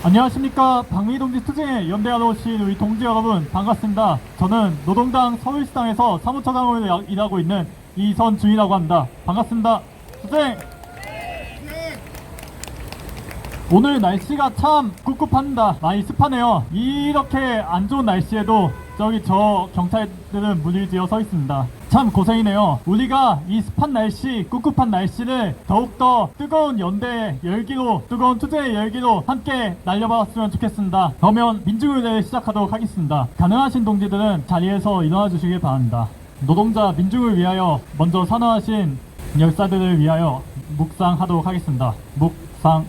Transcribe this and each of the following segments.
안녕하십니까. 박미동지 투쟁에 연대하러 오신 우리 동지 여러분 반갑습니다. 저는 노동당 서울시당에서 사무처장으로 일하고 있는 이선준이라고 합니다. 반갑습니다. 투쟁! 오늘 날씨가 참 꿉꿉합니다. 많이 습하네요. 이렇게 안 좋은 날씨에도 저기 저 경찰들은 문을 지어 서 있습니다. 참 고생이네요. 우리가 이 습한 날씨, 꿉꿉한 날씨를 더욱더 뜨거운 연대의 열기로, 뜨거운 투쟁의 열기로 함께 날려봤으면 좋겠습니다. 그러면 민중의례를 시작하도록 하겠습니다. 가능하신 동지들은 자리에서 일어나 주시길 바랍니다. 노동자 민중을 위하여 먼저 선언하신 열사들을 위하여 묵상하도록 하겠습니다. 묵상.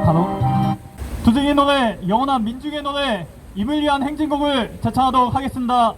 바로 투쟁의 노래, 영원한 민중의 노래, 임을 위한 행진곡을 제창하도록 하겠습니다.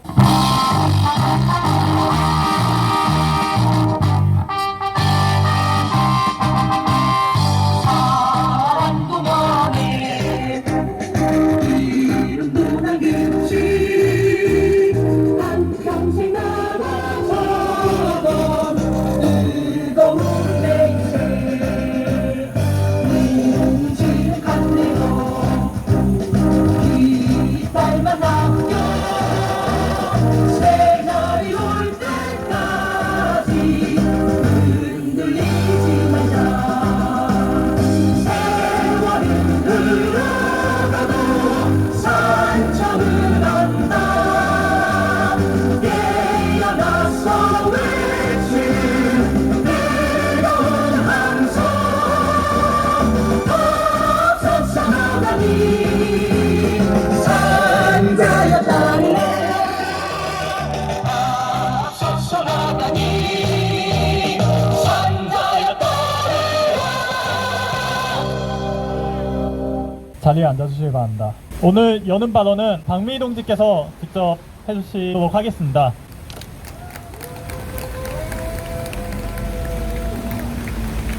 자리에 앉아주시기 바랍니다. 오늘 여는 발언은 박미 동지께서 직접 해주시도록 하겠습니다.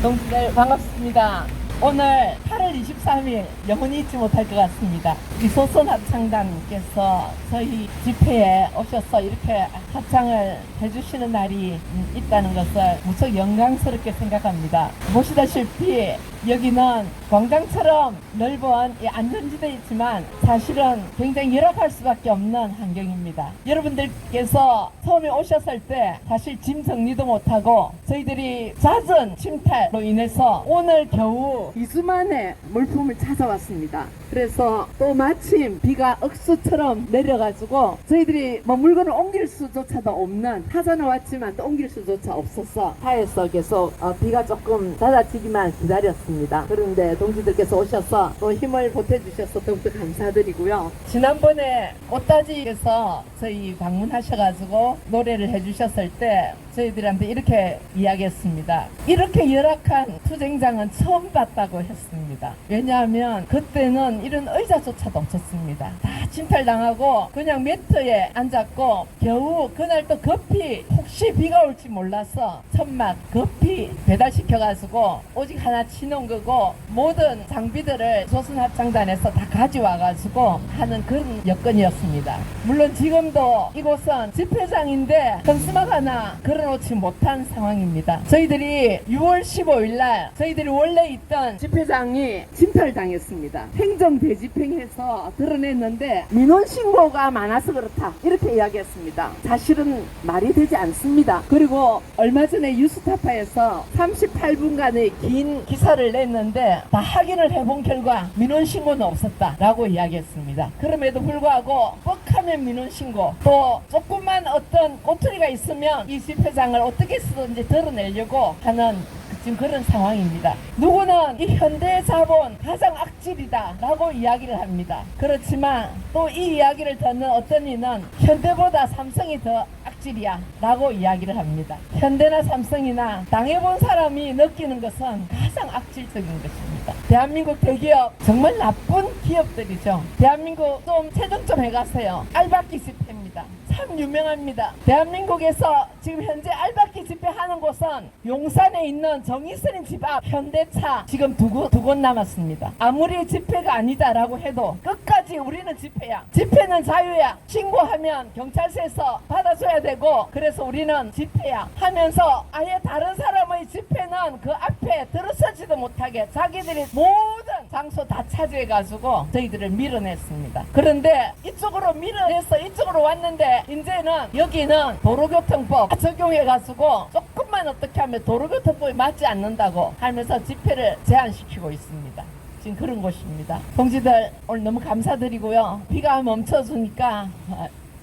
동지들 반갑습니다. 오늘 8월 23일 영원히 잊지 못할 것 같습니다. 이소선 합창단께서 저희 집회에 오셔서 이렇게 합창을 해주시는 날이 있다는 것을 무척 영광스럽게 생각합니다. 보시다시피 여기는 광장처럼 넓은 안전지대에 있지만 사실은 굉장히 열악할 수밖에 없는 환경입니다. 여러분들께서 처음에 오셨을 때 사실 짐 정리도 못하고 저희들이 잦은 침탈로 인해서 오늘 겨우 2주 만에 물품을 찾아왔습니다. 그래서 또 마침 비가 억수처럼 내려가지고 저희들이 뭐 물건을 옮길 수조차도 없는 하자는 왔지만 또 옮길 수조차 없어서 차에서 계속 비가 조금 잦아지기만 기다렸습니다. 그런데 동지들께서 오셔서 또 힘을 보태주셔서 더욱더 감사드리고요. 지난번에 꽃다지에서 저희 방문하셔가지고 노래를 해주셨을 때 저희들한테 이렇게 이야기했습니다. 이렇게 열악한 투쟁장은 처음 봤다고 했습니다. 왜냐하면 그때는 이런 의자조차도 없었습니다. 다 침탈당하고 그냥 매트에 앉았고 겨우 그날 또 급히 혹시 비가 올지 몰라서 천막 급히 배달시켜가지고 오직 하나 치놓은 거고 모든 장비들을 조선합창단에서 다 가져와가지고 하는 그런 여건이었습니다. 물론 지금도 이곳은 집회장인데 현수막 하나 걸어놓지 못한 상황입니다. 저희들이 6월 15일 날 저희들이 원래 있던 집회장이 침탈당했습니다. 행정 대집행해서 드러냈는데 민원신고가 많아서 그렇다 이렇게 이야기했습니다. 사실은 말이 되지 않습니다. 그리고 얼마 전에 뉴스타파에서 38분간의 긴 기사를 냈는데 다 확인을 해본 결과 민원신고는 없었다라고 이야기했습니다. 그럼에도 불구하고 뻑하면 민원신고 또 조금만 어떤 꼬투리가 있으면 이 집회장을 어떻게 쓰든지 드러내려고 하는 지금 그런 상황입니다. 누구는 이 현대의 자본 가장 악질이다 라고 이야기를 합니다. 그렇지만 또 이 이야기를 듣는 어떤 이는 현대보다 삼성이 더 악질이야 라고 이야기를 합니다. 현대나 삼성이나 당해본 사람이 느끼는 것은 가장 악질적인 것입니다. 대한민국 대기업 정말 나쁜 기업들이죠. 대한민국 좀 체득 좀 해가세요. 알박기 집회입니다. 참 유명합니다. 대한민국에서 지금 현재 알박기 집회하는 곳은 용산에 있는 정의스님 집 앞 현대차 지금 두 곳 남았습니다. 아무리 집회가 아니다라고 해도 끝까지 우리는 집회야. 집회는 자유야. 신고하면 경찰서에서 받아줘야 되고, 그래서 우리는 집회야 하면서 아예 다른 사람의 집회는 그 앞에 들어서지도 못하게 자기들이 모든 장소 다 차지해가지고 저희들을 밀어냈습니다. 그런데 이쪽으로 밀어내서 이쪽으로 왔는데 이제는 여기는 도로교통법 적용해가지고 조금만 어떻게 하면 도로교통법에 맞지 않는다고 하면서 집회를 제한시키고 있습니다. 지금 그런 곳입니다. 동지들 오늘 너무 감사드리고요. 비가 멈춰주니까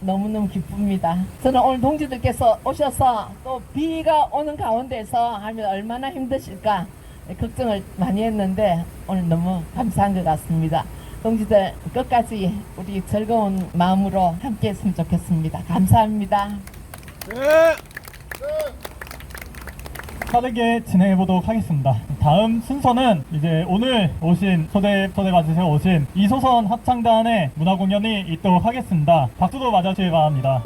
너무너무 기쁩니다. 저는 오늘 동지들께서 오셔서 또 비가 오는 가운데서 하면 얼마나 힘드실까 걱정을 많이 했는데 오늘 너무 감사한 것 같습니다. 동지들 끝까지 우리 즐거운 마음으로 함께 했으면 좋겠습니다. 감사합니다. 빠르게 진행해 보도록 하겠습니다. 다음 순서는 이제 오늘 초대받으셔 오신 이소선 합창단의 문화 공연이 있도록 하겠습니다. 박수도 맞아주시기 바랍니다.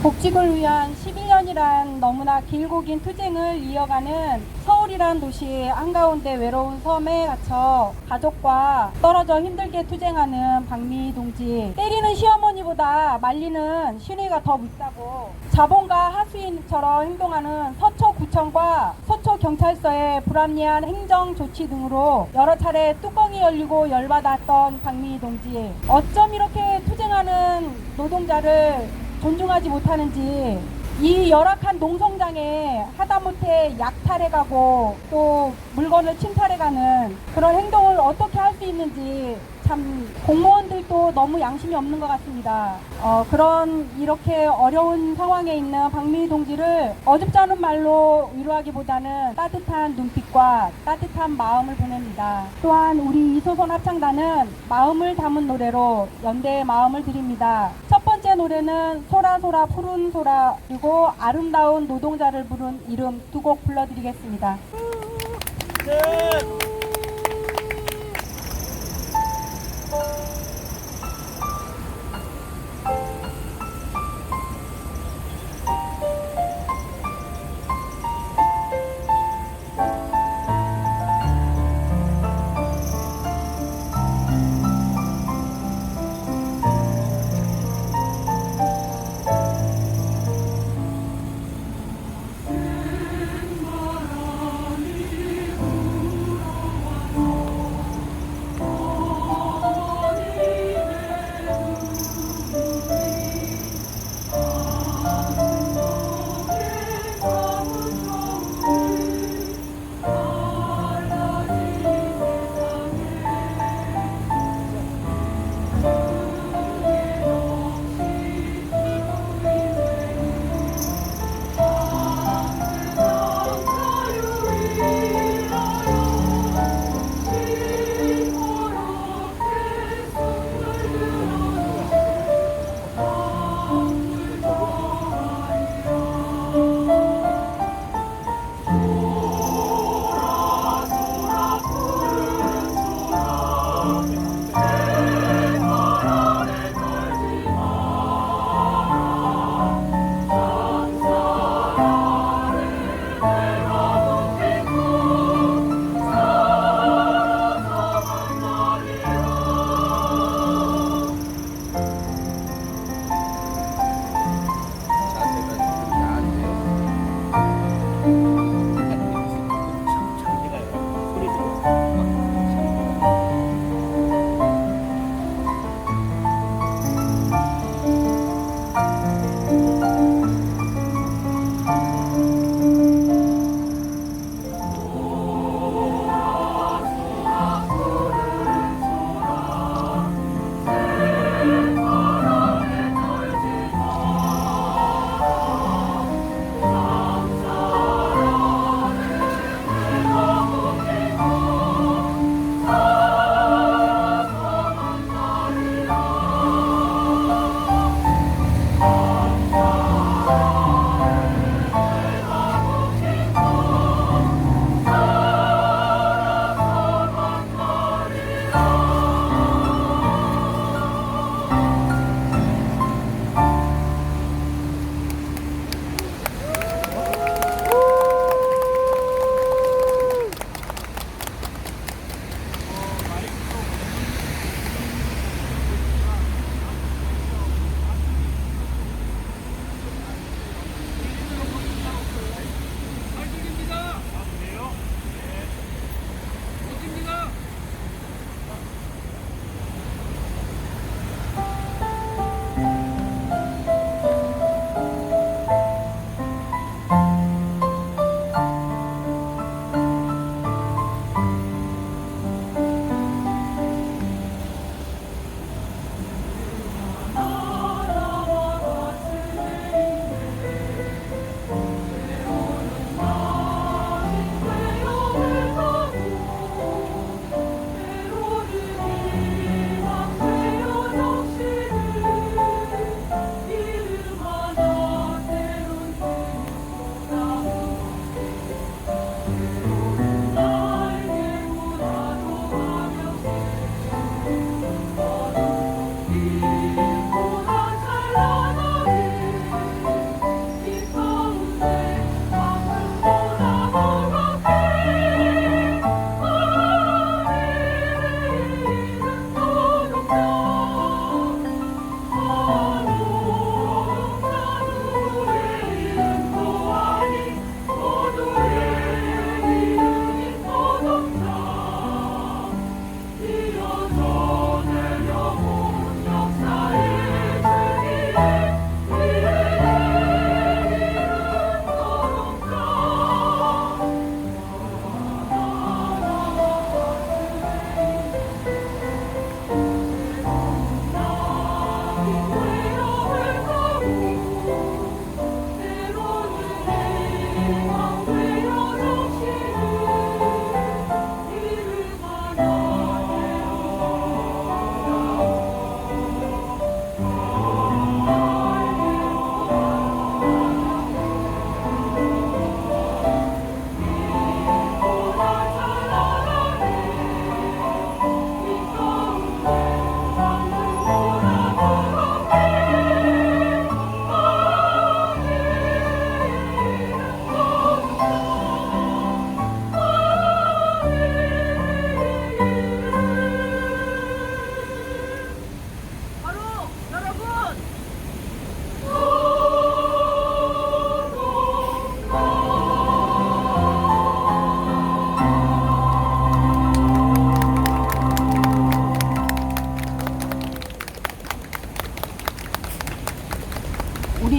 복직을 위한 11년이란 너무나 길고 긴 투쟁을 이어가는 서울이란 도시 한가운데 외로운 섬에 갇혀 가족과 떨어져 힘들게 투쟁하는 박미희 동지. 때리는 시어머니보다 말리는 시누이가 더 묻다고 자본가 하수인처럼 행동하는 서초구청과 서초경찰서의 불합리한 행정조치 등으로 여러 차례 뚜껑이 열리고 열받았던 박미희 동지. 어쩜 이렇게 투쟁하는 노동자를 존중하지 못하는지, 이 열악한 농성장에 하다못해 약탈해가고 또 물건을 침탈해가는 그런 행동을 어떻게 할 수 있는지 참 공무원들도 너무 양심이 없는 것 같습니다. 그런 이렇게 어려운 상황에 있는 박미희 동지를 어줍지 않은 말로 위로하기보다는 따뜻한 눈빛과 따뜻한 마음을 보냅니다. 또한 우리 이소선 합창단은 마음을 담은 노래로 연대의 마음을 드립니다. 첫 번째 노래는 소라소라 푸른 소라, 그리고 아름다운 노동자를 부른 이름 두 곡 불러드리겠습니다.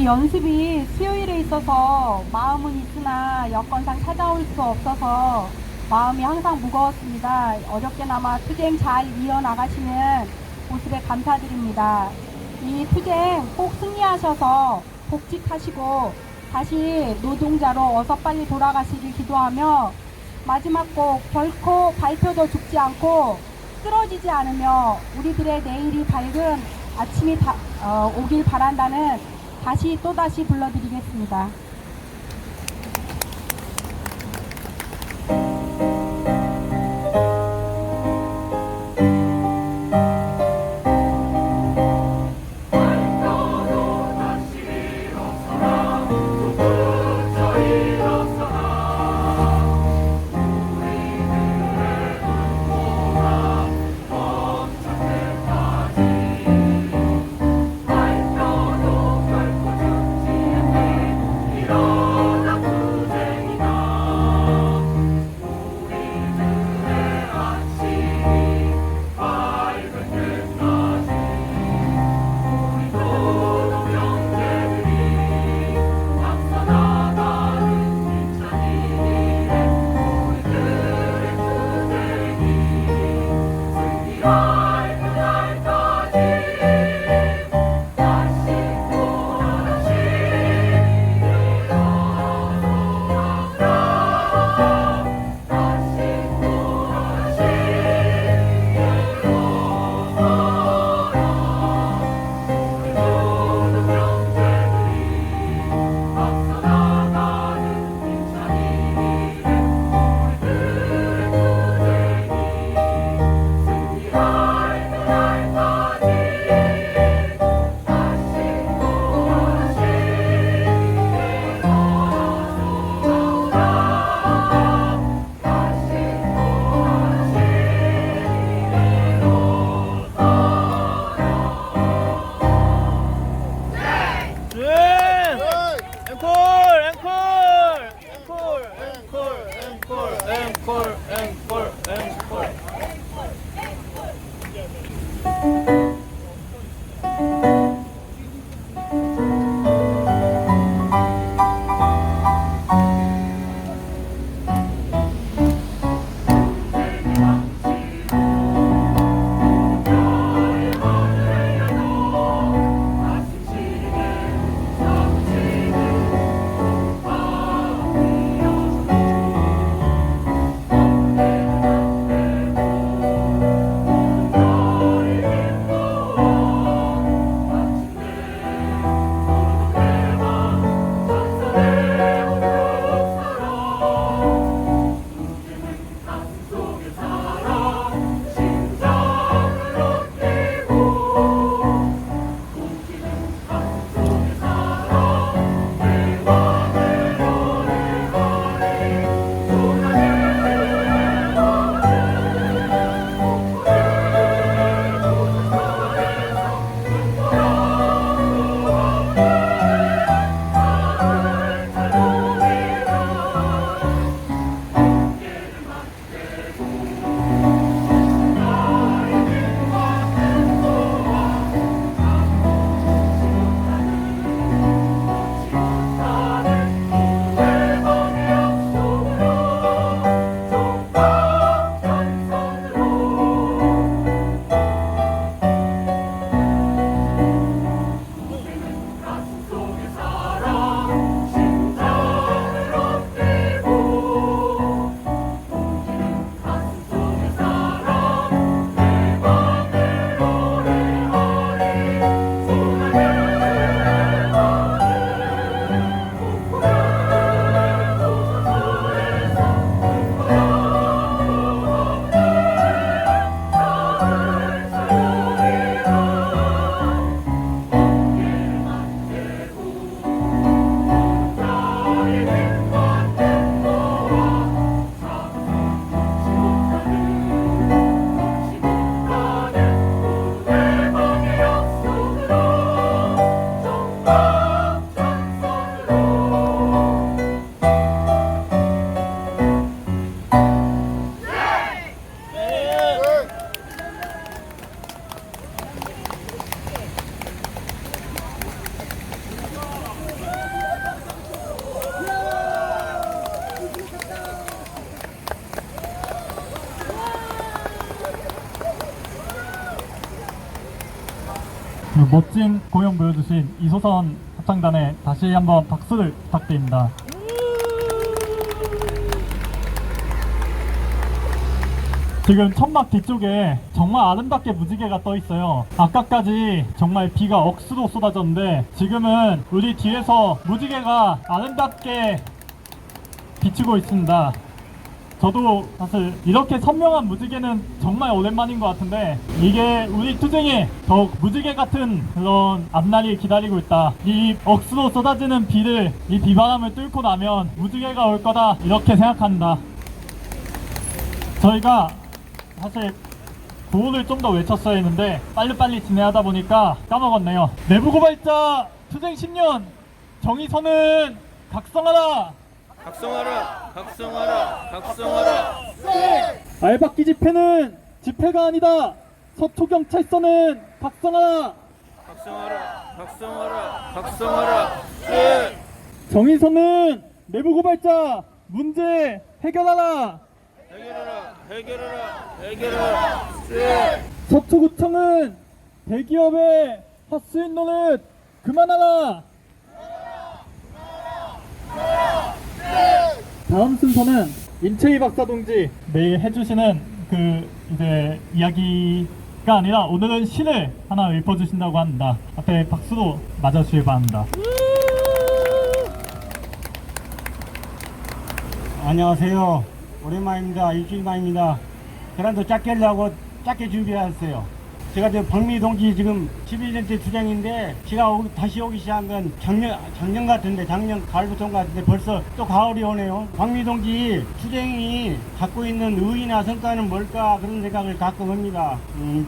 연습이 수요일에 있어서 마음은 있으나 여건상 찾아올 수 없어서 마음이 항상 무거웠습니다. 어렵게나마 투쟁 잘 이어나가시는 모습에 감사드립니다. 이 투쟁 꼭 승리하셔서 복직하시고 다시 노동자로 어서 빨리 돌아가시길 기도하며 마지막 곡 결코 발표도 죽지 않고 쓰러지지 않으며 우리들의 내일이 밝은 아침이 오길 바란다는 다시 또다시 불러드리겠습니다. 멋진 공연 보여주신 이소선 합창단에 다시 한번 박수를 부탁드립니다. 지금 천막 뒤쪽에 정말 아름답게 무지개가 떠 있어요. 아까까지 정말 비가 억수로 쏟아졌는데 지금은 우리 뒤에서 무지개가 아름답게 비추고 있습니다. 저도 사실 이렇게 선명한 무지개는 정말 오랜만인 것 같은데 이게 우리 투쟁에 더욱 무지개 같은 그런 앞날이 기다리고 있다. 이 억수로 쏟아지는 비를, 이 비바람을 뚫고 나면 무지개가 올 거다, 이렇게 생각한다. 저희가 사실 구호를 좀 더 외쳤어야 했는데 빨리빨리 진행하다 보니까 까먹었네요. 내부고발자 투쟁 10년, 정의선은 각성하라! 각성하라! 각성하라! 각성하라! 알박기 집회는 집회가 아니다! 서초경찰서는 각성하라! 각성하라! 각성하라! 각성하라! 네! 정의선은 내부고발자 문제 해결하라! 해결하라! 해결하라! 해결하라! 네! 서초구청은 대기업의 헛수익 노릇 그만하라! 다음 순서는 임채희 박사 동지 매일 해주시는 그 이제 이야기가 아니라 오늘은 시를 하나 읊어주신다고 합니다. 앞에 박수로 맞아주시기 바랍니다. 안녕하세요. 오랜만입니다. 일주일 만입니다. 계란도 작게 하려고 작게 준비했어요. 제가 저 박미 동지 지금 11년째 투쟁인데 제가 다시 오기 시작한 건 작년 같은데, 작년 가을부터인 것 같은데 벌써 또 가을이 오네요. 박미 동지 투쟁이 갖고 있는 의의나 성과는 뭘까, 그런 생각을 가끔 합니다.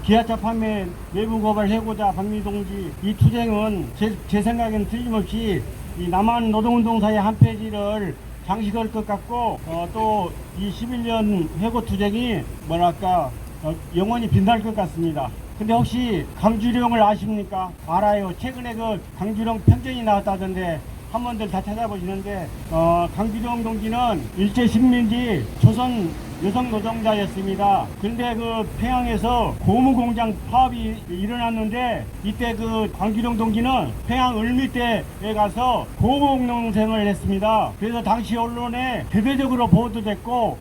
기아차 판매 내부 고발 해고자 박미 동지 이 투쟁은 제 생각에는 틀림없이 이 남한 노동운동사의 한 페이지를 장식할 것 같고, 또 이 11년 해고 투쟁이 뭐랄까 영원히 빛날 것 같습니다. 근데 혹시 강주룡을 아십니까? 알아요. 최근에 그 강주룡 편전이 나왔다던데 한번들 다 찾아보시는데, 강주룡 동지는 일제 식민지 조선 여성 노동자였습니다. 근데 그 평양에서 고무공장 파업이 일어났는데 이때 그 강주룡 동지는 평양 을미대에 가서 고공농생을 했습니다. 그래서 당시 언론에 대대적으로 보도됐고,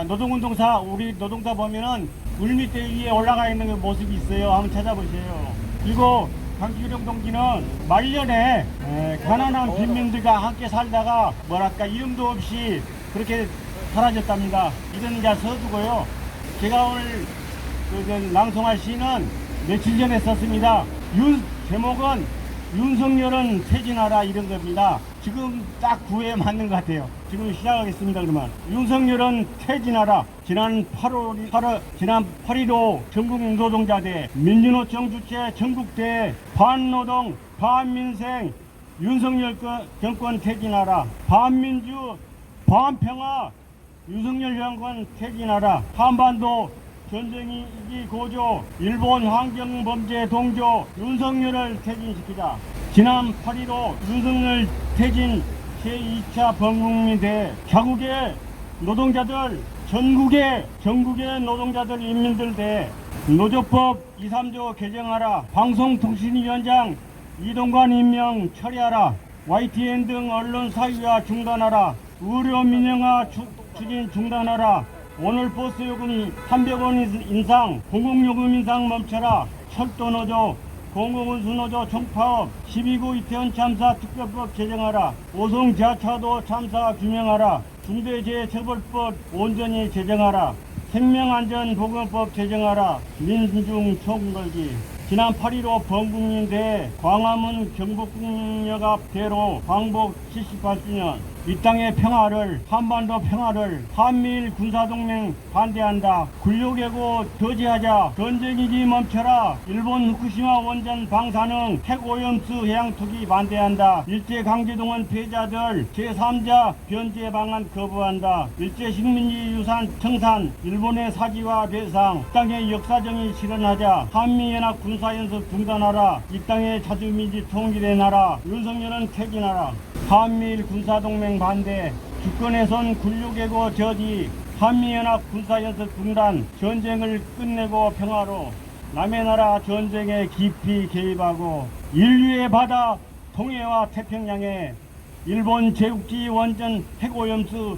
노동운동사, 우리 노동자 보면은 을미대 위에 올라가 있는 그 모습이 있어요. 한번 찾아보세요. 그리고 강주룡 동지는 말년에 가난한 빈민들과 함께 살다가 뭐랄까 이름도 없이 그렇게 사라졌답니다. 이건 이제 서두고요. 제가 오늘 낭송할 시는 며칠 전에 썼습니다. 제목은 윤석열은 퇴진하라, 이런 겁니다. 지금 딱 구애에 맞는 것 같아요. 지금 시작하겠습니다. 그러면 윤석열은 퇴진하라. 지난 8.15 전국노동자대 민주노총 주최 전국대 반노동 반민생 윤석열 정권 퇴진하라. 반민주 반평화 윤석열 정권 퇴진하라. 한반도 전쟁이 고조, 일본 환경범죄 동조 윤석열을 퇴진시키자. 지난 8.15 윤석열 퇴진 제2차 범국민대회 자국의 노동자들, 전국의 노동자들 인민들 대해 노조법 2, 3조 개정하라. 방송통신위원장 이동관 임명 처리하라. YTN 등 언론 사유화 중단하라. 의료 민영화 추진 중단하라. 오늘 버스 요금 300원 인상, 공공요금 인상 멈춰라. 철도노조, 공공운수노조 총파업, 12구 이태원 참사 특별법 제정하라. 오송 지하차도 참사 규명하라. 중대재해처벌법 온전히 제정하라. 생명안전보건법 제정하라. 민중 총궐기. 지난 8.15 범국민대회 광화문 경복궁역 앞 대로 광복 78주년. 이 땅의 평화를, 한반도 평화를, 한미일 군사동맹 반대한다. 군력애고 저지하자. 전쟁이지 멈춰라. 일본 후쿠시마 원전 방사능 핵오염수 해양투기 반대한다. 일제강제동원 피해자들 제3자 변제 방안 거부한다. 일제식민지 유산 청산, 일본의 사지와 배상, 이 땅의 역사정의 실현하자. 한미연합 군사연습 중단하라. 이 땅의 자주민지 통일의 나라. 윤석열은 퇴진하라. 한미일 군사동맹 반대, 주권에선 군력애고 저지, 한미연합 군사연습 중단, 전쟁을 끝내고 평화로. 남의 나라 전쟁에 깊이 개입하고 인류의 바다 동해와 태평양에 일본 제국주의 원전 핵오염수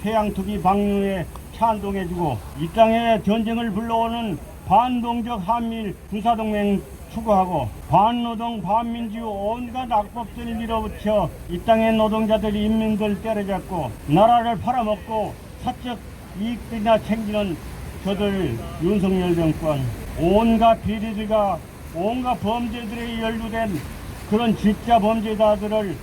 해양투기 방류에 찬동해주고 이 땅에 전쟁을 불러오는 반동적 한미일 군사동맹 추구하고 반노동 반민주 온갖 악법들을 밀어붙여 이 땅의 노동자들 인민들 때려잡고 나라를 팔아먹고 사적 이익들이나 챙기는 저들 윤석열 정권 온갖 비리들과 온갖 범죄들에 연루된 그런 진짜 범죄자들을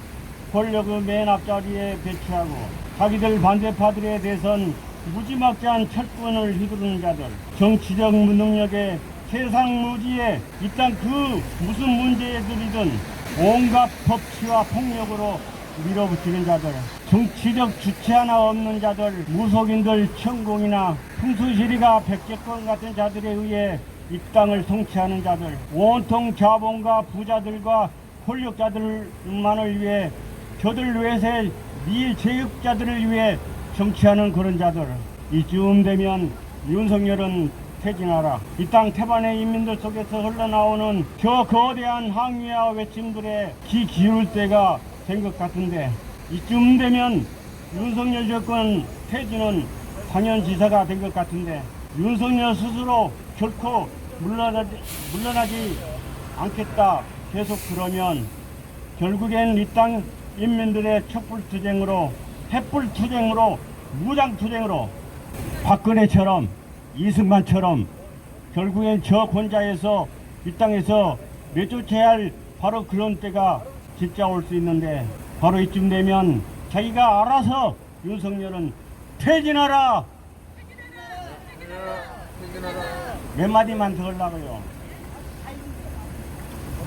권력의 맨 앞자리에 배치하고 자기들 반대파들에 대해선 무지막지한 철권을 휘두르는 자들 정치적 무능력에 세상 무지에 이 땅 그 무슨 문제들이든 온갖 법치와 폭력으로 밀어붙이는 자들 정치적 주체 하나 없는 자들 무속인들 천공이나 풍수시리가 백제권 같은 자들에 의해 이 땅을 통치하는 자들 온통 자본가 부자들과 권력자들만을 위해 저들 외세 미제육자들을 위해 정치하는 그런 자들 이쯤 되면 윤석열은 퇴진하라. 이 땅 태반의 인민들 속에서 흘러나오는 저 거대한 항의와 외침들에 귀 기울일 때가 된 것 같은데 이쯤 되면 윤석열 정권 퇴진은 당연지사가 된 것 같은데 윤석열 스스로 결코 물러나지 않겠다. 계속 그러면 결국엔 이 땅 인민들의 촛불투쟁으로 햇불투쟁으로 무장투쟁으로 박근혜처럼 이승만처럼 결국엔 저 권좌에서 이 땅에서 내쫓아야 할 바로 그런 때가 진짜 올 수 있는데 바로 이쯤 되면 자기가 알아서 윤석열은 퇴진하라! 몇 마디만 더 하려고요.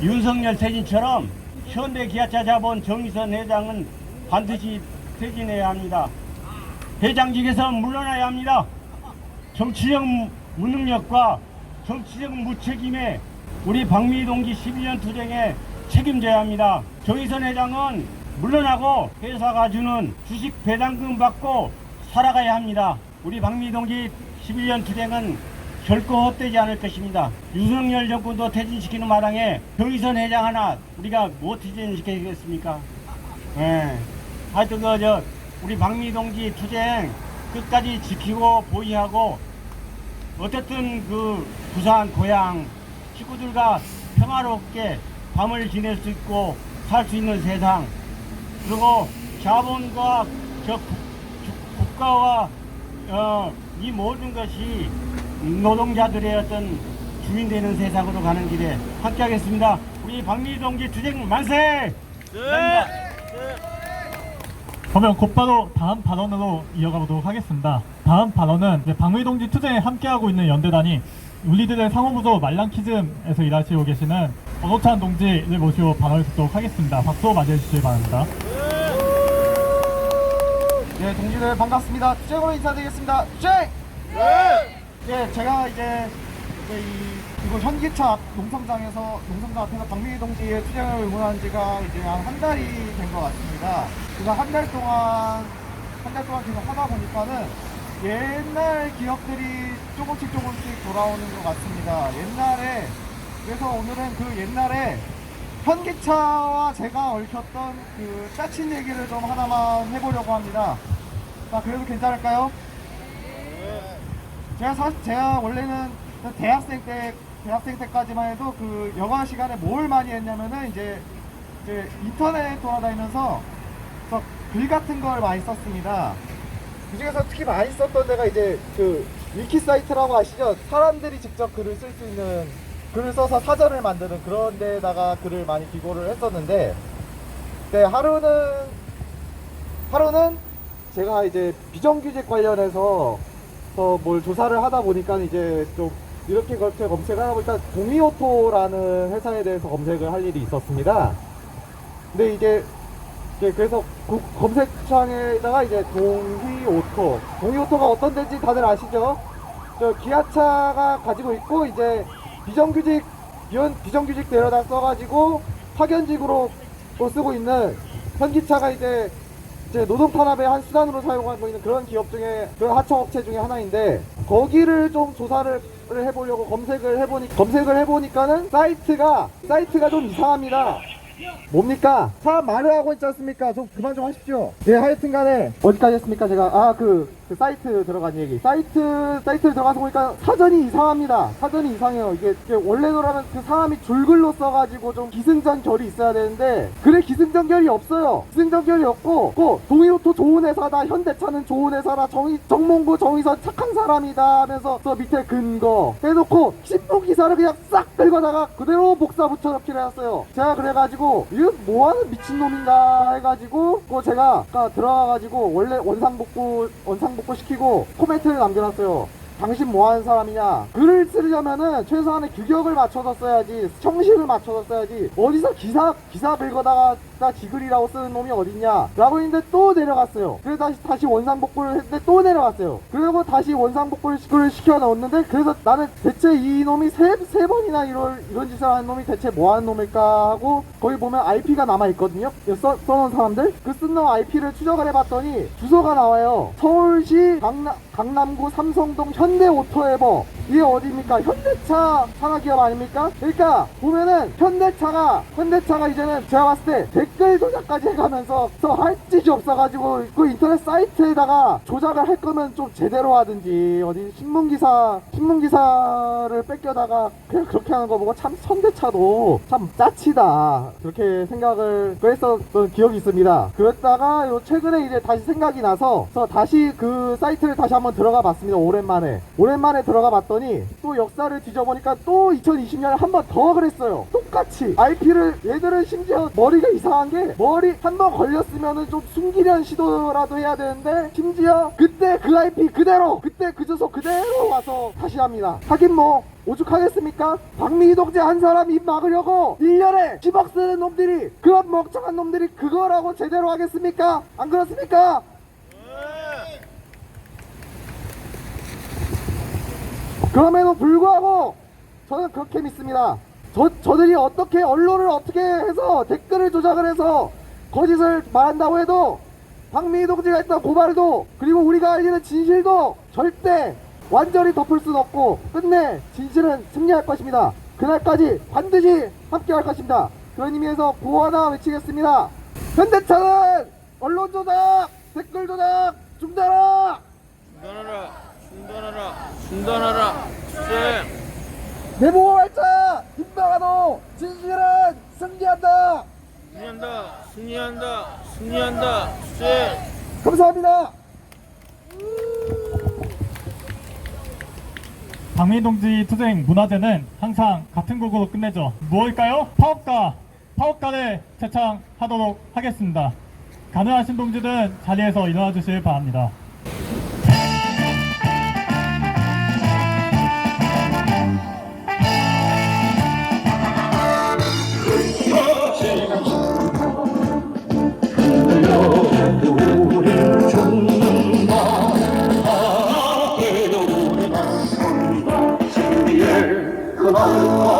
윤석열 퇴진처럼 현대기아차 자본 정의선 회장은 반드시 퇴진해야 합니다. 회장직에서 물러나야 합니다. 정치적 무능력과 정치적 무책임에 우리 박미 동지 12년 투쟁에 책임져야 합니다. 정의선 회장은 물러나고 회사가 주는 주식 배당금 받고 살아가야 합니다. 우리 박미 동지 11년 투쟁은 결코 헛되지 않을 것입니다. 윤석열 정권도 퇴진시키는 마당에 정의선 회장 하나 우리가 뭐 퇴진시키겠습니까? 하여튼 우리 박미 동지 투쟁 끝까지 지키고 보위하고 어쨌든 그 부산 고향 식구들과 평화롭게 밤을 지낼 수 있고 살 수 있는 세상 그리고 자본과 국가와 이 모든 것이 노동자들의 어떤 주인 되는 세상으로 가는 길에 함께 하겠습니다. 우리 박미 동지 투쟁 만세! 그러면 곧바로 다음 발언으로 이어가 보도록 하겠습니다. 다음 발언은 박미 동지 투쟁에 함께하고 있는 연대단이 우리들의 상호부조 말랑키즘에서 일하시고 계시는 권호찬 동지를 모시고 발언을 듣도록 하겠습니다. 박수로 맞이해 주시기 바랍니다. 네, 동지들 반갑습니다. 투쟁으로 인사드리겠습니다. 투쟁! 네, 제가 이제 이곳 현기차 앞 농성장 앞에서 박미 동지의 투쟁을 응원한 지가 이제 한 달이 된 것 같습니다. 그래서 한 달 동안 계속 하다 보니까는 옛날 기억들이 조금씩 돌아오는 것 같습니다. 그래서 오늘은 그 옛날에 현기차와 제가 얽혔던 그 짜친 얘기를 좀 하나만 해보려고 합니다. 자, 그래도 괜찮을까요? 제가 원래는 대학생 때까지만 해도 그 여가 시간에 뭘 많이 했냐면은 이제 인터넷 돌아다니면서 글 같은 걸 많이 썼습니다. 그 중에서 특히 많이 썼던 데가 이제 그 위키 사이트라고 아시죠? 사람들이 직접 글을 쓸 수 있는 글을 써서 사전을 만드는 그런 데다가 글을 많이 기고를 했었는데, 네, 하루는 제가 이제 비정규직 관련해서 뭘 조사를 하다 보니까 이제 좀 이렇게 검색을 하다 보니까 동이오토라는 회사에 대해서 검색을 할 일이 있었습니다. 근데 이제 그래서 검색창에다가 이제 동이오토가 어떤 데인지 다들 아시죠? 저 기아차가 가지고 있고 이제 비정규직 데려다 써가지고 파견직으로 또 쓰고 있는 현기차가 이제 노동 탄압의 한 수단으로 사용하고 있는 그런 기업 중에 그런 하청업체 중에 하나인데, 거기를 좀 조사를 해보려고 검색을 해보니까는 사이트가 좀 이상합니다. 뭡니까? 사람 말을 하고 있지 않습니까? 좀 그만 좀 하십시오. 예, 하여튼 간에 어디까지 했습니까? 제가 그 사이트 들어간 얘기. 사이트를 들어가서 보니까 사전이 이상합니다. 사전이 이상해요. 이게 원래로라면 그 사람이 줄글로 써가지고 좀 기승전결이 있어야 되는데 그래 기승전결이 없어요. 기승전결이 없고 동일오토 좋은 회사다, 현대차는 좋은 회사다, 정몽구 정의선 착한 사람이다 하면서 저 밑에 근거 해놓고 신문 기사를 그냥 싹 긁어다가 그대로 복사 붙여넣기를 했어요. 제가 그래가지고 이거 뭐하는 미친놈인가 해가지고 제가 아까 들어가가지고 원래 원상복구 시키고 코멘트를 남겨놨어요. 당신 뭐하는 사람이냐. 글을 쓰려면은 최소한의 규격을 맞춰서 써야지, 형식을 맞춰서 써야지, 어디서 기사 긁어다가 지글이라고 쓰는 놈이 어딨냐 라고 했는데 또 내려갔어요. 그래서 다시 원상복구를 했는데 또 내려갔어요. 그리고 다시 원상복구를 시켜 넣었는데, 그래서 나는 대체 이 놈이 세 번이나 이런 짓을 하는 놈이 대체 뭐하는 놈일까 하고, 거기 보면 IP가 남아있거든요. 써놓은 사람들 그 쓴 놈 IP를 추적을 해봤더니 주소가 나와요. 서울시 강남구 삼성동 현대오토에버. 이게 어디입니까? 현대차 산하기업 아닙니까? 그러니까 보면은 현대차가 이제는 제가 봤을 때 댓글 조작까지 해가면서 할 짓이 없어가지고 그 인터넷 사이트에다가 조작을 할 거면 좀 제대로 하든지, 어디 신문기사를 뺏겨다가 그냥 그렇게 하는 거 보고 참 현대차도 참 짜치다 그렇게 생각을 했었던 기억이 있습니다. 그랬다가 최근에 이제 다시 생각이 나서 다시 그 사이트를 다시 한번 들어가 봤습니다. 오랜만에 들어가 봤더니 또 역사를 뒤져보니까 또 2020년에 한 번 더 그랬어요. 똑같이 IP를, 얘들은 심지어 머리가 이상한 게, 머리 한 번 걸렸으면은 좀 숨기려는 시도라도 해야 되는데 심지어 그때 그 IP 그대로, 그때 그 주소 그대로 와서 다시 합니다. 하긴 뭐 오죽하겠습니까? 박미희 동지 한 사람 입 막으려고 1년에 10억 쓰는 놈들이, 그런 멍청한 놈들이 그거라고 제대로 하겠습니까? 안 그렇습니까? 그럼에도 불구하고 저는 그렇게 믿습니다. 저들이 어떻게 언론을 어떻게 해서 댓글을 조작을 해서 거짓을 말한다고 해도, 박미희 동지가 했던 고발도, 그리고 우리가 알리는 진실도 절대 완전히 덮을 수는 없고, 끝내 진실은 승리할 것입니다. 그날까지 반드시 함께 할 것입니다. 그런 의미에서 구호 하나 외치겠습니다. 현대차는 언론 조작, 댓글 조작 중단하라! 중단하라. 내보고 발차 김방아도 진실은 승리한다. 승리한다. 감사합니다. 박미희 동지 투쟁 문화제는 항상 같은 곡으로 끝내죠. 무엇일까요? 파업가를 제창하도록 하겠습니다. 가능하신 동지들은 자리에서 일어나 주시길 바랍니다. Come on.